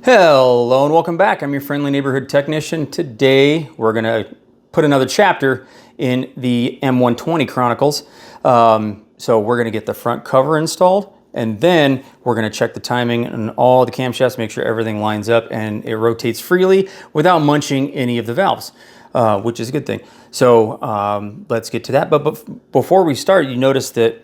Hello and welcome back. I'm your friendly neighborhood technician. Today we're going to put another chapter in the M120 Chronicles. So we're going to get the front cover installed, and then we're going to check the timing on all the camshafts, make sure everything lines up and it rotates freely without munching any of the valves, which is a good thing. So let's get to that. But before we start, you notice that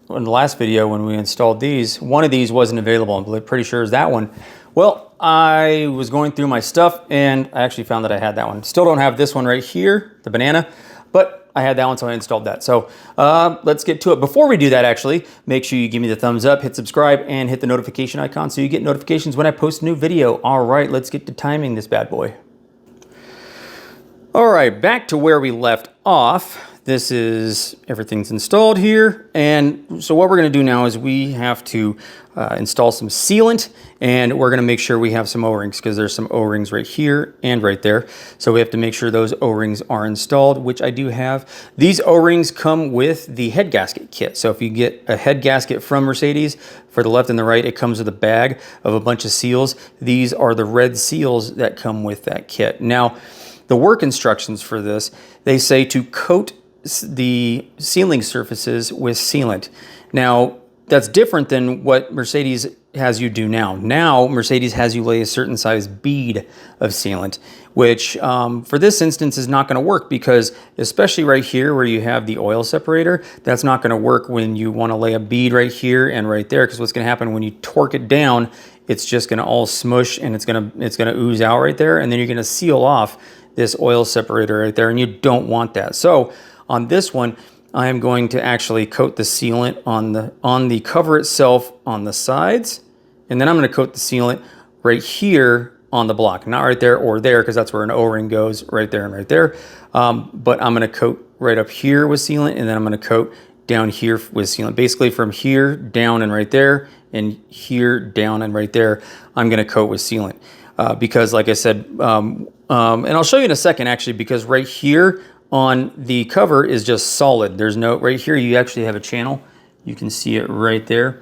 in the last video when we installed these, one of these wasn't available. I'm pretty sure it's that one. Well, I was going through my stuff and I actually found that I had that one. Still don't have this one right here, the banana, but I had that one, so I installed that. So let's get to it. Before we do that, actually, make sure you give me the thumbs up, hit subscribe, and hit the notification icon so you get notifications when I post a new video. All right, let's get to timing this bad boy. All right, back to where we left off. This is, everything's installed here. And so what we're gonna do now is we have to install some sealant, and we're gonna make sure we have some O-rings because there's some O-rings right here and right there. So we have to make sure those O-rings are installed, which I do have. These O-rings come with the head gasket kit. So if you get a head gasket from Mercedes, for the left and the right, it comes with a bag of a bunch of seals. These are the red seals that come with that kit. Now, the work instructions for this, they say to coat the sealing surfaces with sealant. Now, that's different than what Mercedes has you do now. Now, Mercedes has you lay a certain size bead of sealant, which for this instance is not going to work because, especially right here where you have the oil separator, that's not going to work when you want to lay a bead right here and right there, because what's going to happen when you torque it down, it's just going to all smush and it's going to ooze out right there, and then you're going to seal off this oil separator right there, and you don't want that. So on this one, I am going to actually coat the sealant on the cover itself on the sides, and then I'm going to coat the sealant right here on the block, not right there or there, because that's where an O-ring goes, right there and right there. But I'm going to coat right up here with sealant, and then I'm going to coat down here with sealant. Basically from here down and right there, and here down and right there, I'm going to coat with sealant. Because like I said, and I'll show you in a second actually, because right here on the cover is just solid. There's no, right here you actually have a channel. You can see it right there.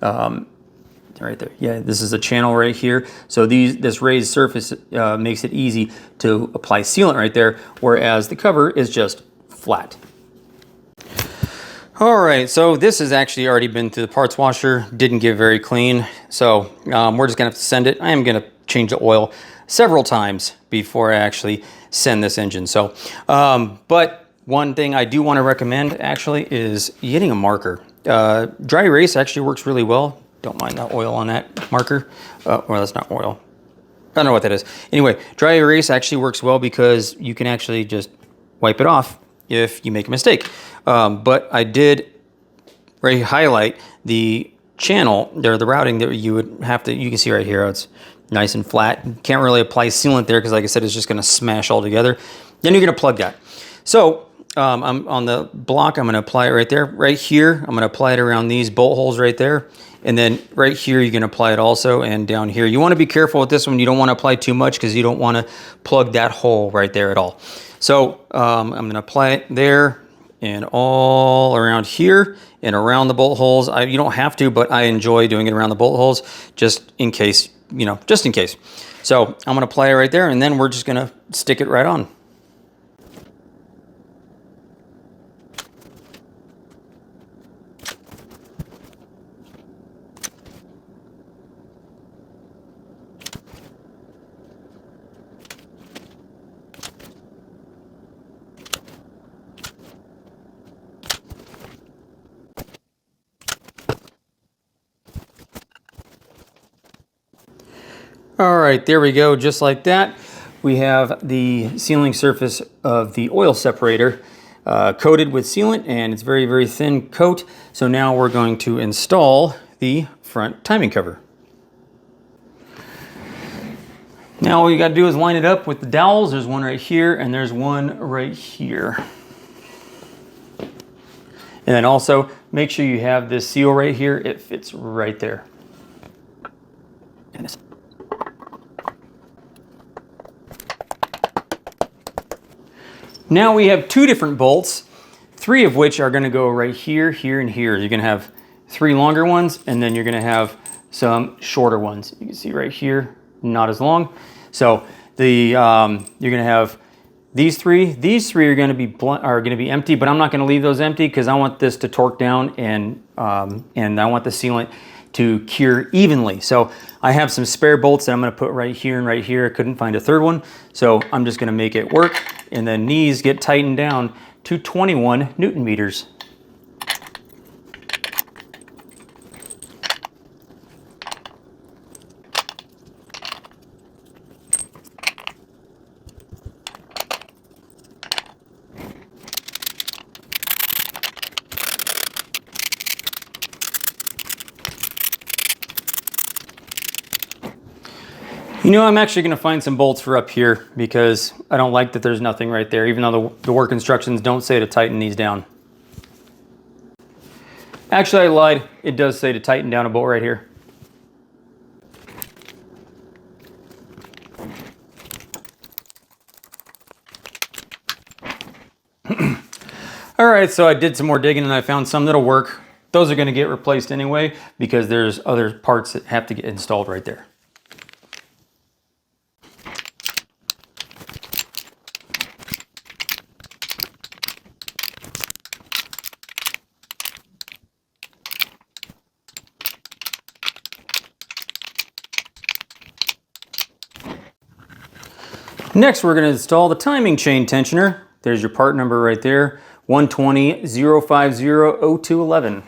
Right there. Yeah, this is a channel right here. So this raised surface makes it easy to apply sealant right there, whereas the cover is just flat. All right, so this has actually already been through the parts washer. Didn't get very clean. So we're just gonna have to send it. I am gonna change the oil several times before I actually send this engine. So, but one thing I do want to recommend actually is getting a marker. Dry erase actually works really well. Don't mind the oil on that marker. Well, that's not oil. I don't know what that is. Anyway, dry erase actually works well because you can actually just wipe it off if you make a mistake. But I did highlight the channel there, the routing that you would have to, you can see right here, it's nice and flat. Can't really apply sealant there because, like I said, it's just going to smash all together. Then you're going to plug that. So I'm on the block. I'm going to apply it right there. Right here, I'm going to apply it around these bolt holes right there. And then right here, you're going to apply it also. And down here, you want to be careful with this one. You don't want to apply too much because you don't want to plug that hole right there at all. So I'm going to apply it there and all around here and around the bolt holes. You don't have to, but I enjoy doing it around the bolt holes just in case, you know, just in case. So I'm going to apply it right there, and then we're just going to stick it right on. All right, there we go, just like that. We have the sealing surface of the oil separator coated with sealant, and it's very, very thin coat. So now we're going to install the front timing cover. Now all you gotta do is line it up with the dowels. There's one right here, and there's one right here. And then also make sure you have this seal right here. It fits right there. And now we have two different bolts, three of which are going to go right here, here, and here. You're going to have three longer ones, and then you're going to have some shorter ones. You can see right here, not as long. So the you're gonna have these three. These three are gonna be empty, but I'm not gonna leave those empty because I want this to torque down and I want the sealant to cure evenly. So I have some spare bolts that I'm gonna put right here and right here. I couldn't find a third one, so I'm just gonna make it work. And then these get tightened down to 21 Newton meters. You know, I'm actually gonna find some bolts for up here because I don't like that there's nothing right there, even though the work instructions don't say to tighten these down. Actually, I lied. It does say to tighten down a bolt right here. All right, so I did some more digging and I found some that'll work. Those are gonna get replaced anyway because there's other parts that have to get installed right there. Next, we're going to install the timing chain tensioner. There's your part number right there, 120-050-0211.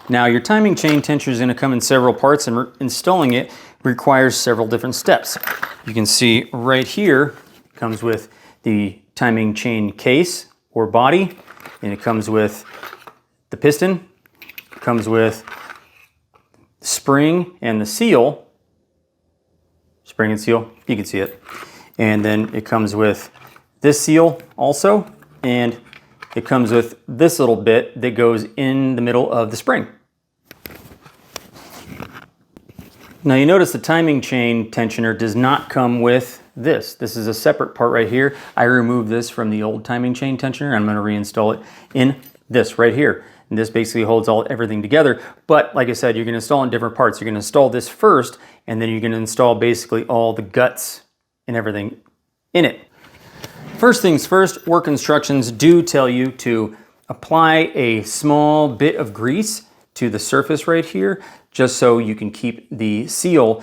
Now, your timing chain tensioner is going to come in several parts, and installing it requires several different steps. You can see right here, it comes with the timing chain case or body, and it comes with the piston, it comes with the spring and the seal. Spring and seal, you can see it. And then it comes with this seal also, and it comes with this little bit that goes in the middle of the spring. Now you notice the timing chain tensioner does not come with this. This is a separate part right here. I removed this from the old timing chain tensioner. I'm going to reinstall it in this right here. And this basically holds everything together. But like I said, you're going to install in different parts. You're going to install this first, and then you're going to install basically all the guts and everything in it. First things first, work instructions do tell you to apply a small bit of grease to the surface right here, just so you can keep the seal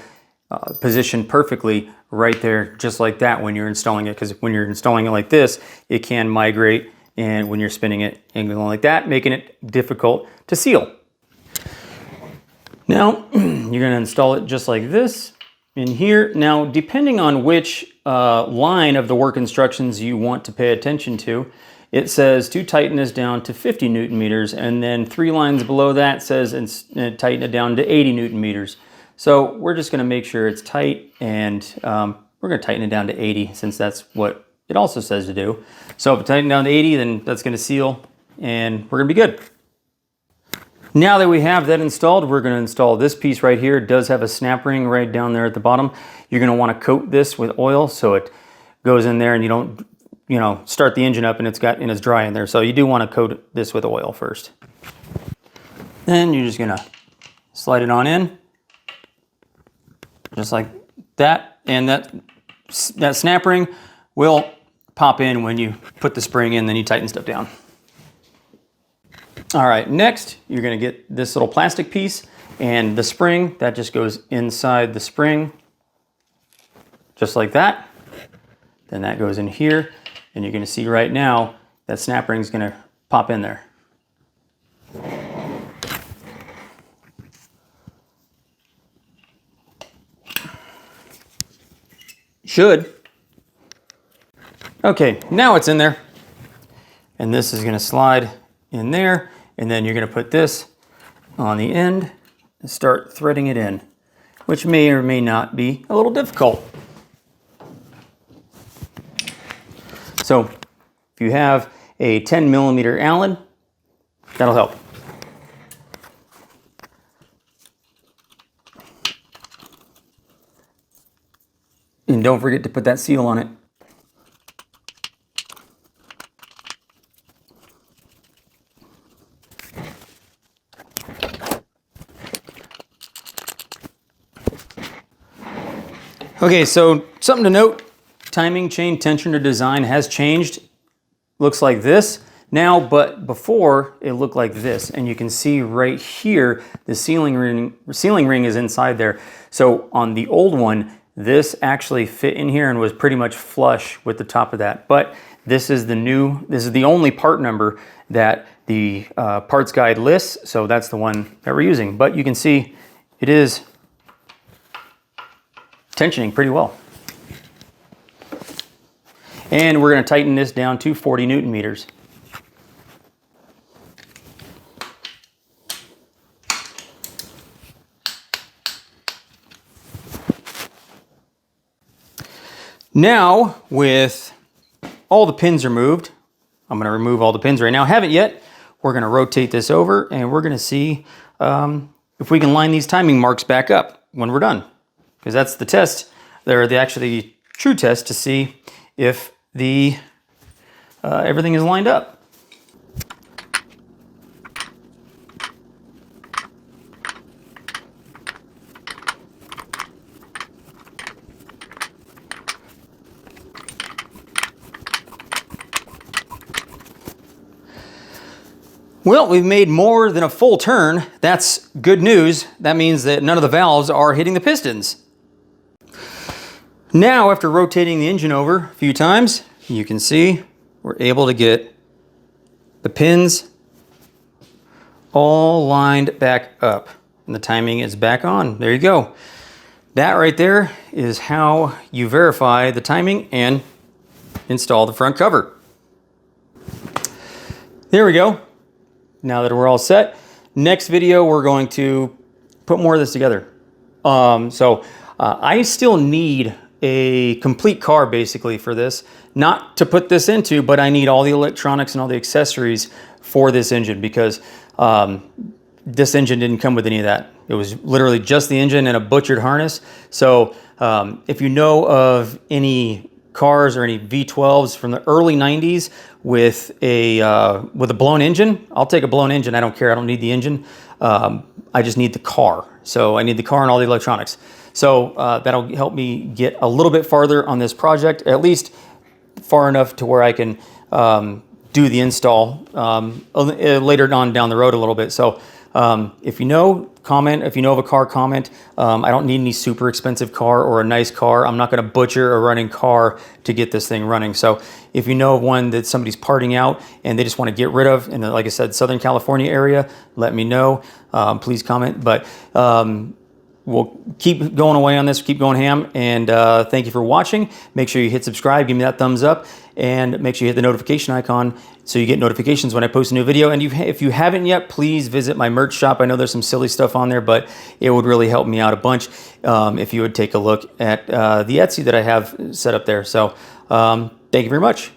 positioned perfectly right there, just like that when you're installing it, because when you're installing it like this, it can migrate, and when you're spinning it and going like that, making it difficult to seal. Now, you're gonna install it just like this in here. Now, depending on which line of the work instructions you want to pay attention to, it says to tighten this down to 50 Newton meters, and then 3 lines below that says tighten it down to 80 Newton meters. So we're just gonna make sure it's tight, and we're gonna tighten it down to 80 since that's what it also says to do. So if we tighten down to 80, then that's gonna seal, and we're gonna be good. Now that we have that installed, we're going to install this piece right here. It does have a snap ring right down there at the bottom. You're going to want to coat this with oil so it goes in there and you don't, start the engine up and it's dry in there. So you do want to coat this with oil first. Then you're just going to slide it on in, just like that. And that snap ring will pop in when you put the spring in, then you tighten stuff down. All right, next you're going to get this little plastic piece and the spring that just goes inside the spring, just like that. Then that goes in here, and you're going to see right now that snap ring is going to pop in there. Should. Okay, now it's in there, and this is going to slide in there. And then you're going to put this on the end and start threading it in, which may or may not be a little difficult. So if you have a 10 millimeter Allen, that'll help. And don't forget to put that seal on it. Okay, so something to note, timing chain tensioner design has changed. Looks like this now, but before it looked like this. And you can see right here, the ceiling ring is inside there. So on the old one, this actually fit in here and was pretty much flush with the top of that. But this is the only part number that the parts guide lists. So that's the one that we're using. But you can see it is tensioning pretty well. And we're going to tighten this down to 40 Newton meters. Now, with all the pins removed, I'm going to remove all the pins right now. Haven't yet. We're going to rotate this over and we're going to see if we can line these timing marks back up when we're done. Because that's the test, or the actually true test, to see if the everything is lined up. Well, we've made more than a full turn. That's good news. That means that none of the valves are hitting the pistons. Now, after rotating the engine over a few times, you can see we're able to get the pins all lined back up. And the timing is back on. There you go. That right there is how you verify the timing and install the front cover. There we go. Now that we're all set, next video we're going to put more of this together. I still need a complete car basically for this. Not to put this into, but I need all the electronics and all the accessories for this engine because this engine didn't come with any of that. It was literally just the engine and a butchered harness. So if you know of any cars or any V12s from the early 90s with a blown engine, I'll take a blown engine. I don't care. I don't need the engine. I just need the car. So I need the car and all the electronics. So that'll help me get a little bit farther on this project, at least far enough to where I can do the install later on down the road a little bit. So if you know, comment. If you know of a car, comment. I don't need any super expensive car or a nice car. I'm not going to butcher a running car to get this thing running. So if you know of one that somebody's parting out and they just want to get rid of in the, like I said, Southern California area, let me know. Please comment. But we'll keep going away on this, keep going ham, and thank you for watching. Make sure you hit subscribe, give me that thumbs up, and make sure you hit the notification icon so you get notifications when I post a new video. And if you haven't yet, please visit my merch shop. I know there's some silly stuff on there, but it would really help me out a bunch if you would take a look at the Etsy that I have set up there. So thank you very much.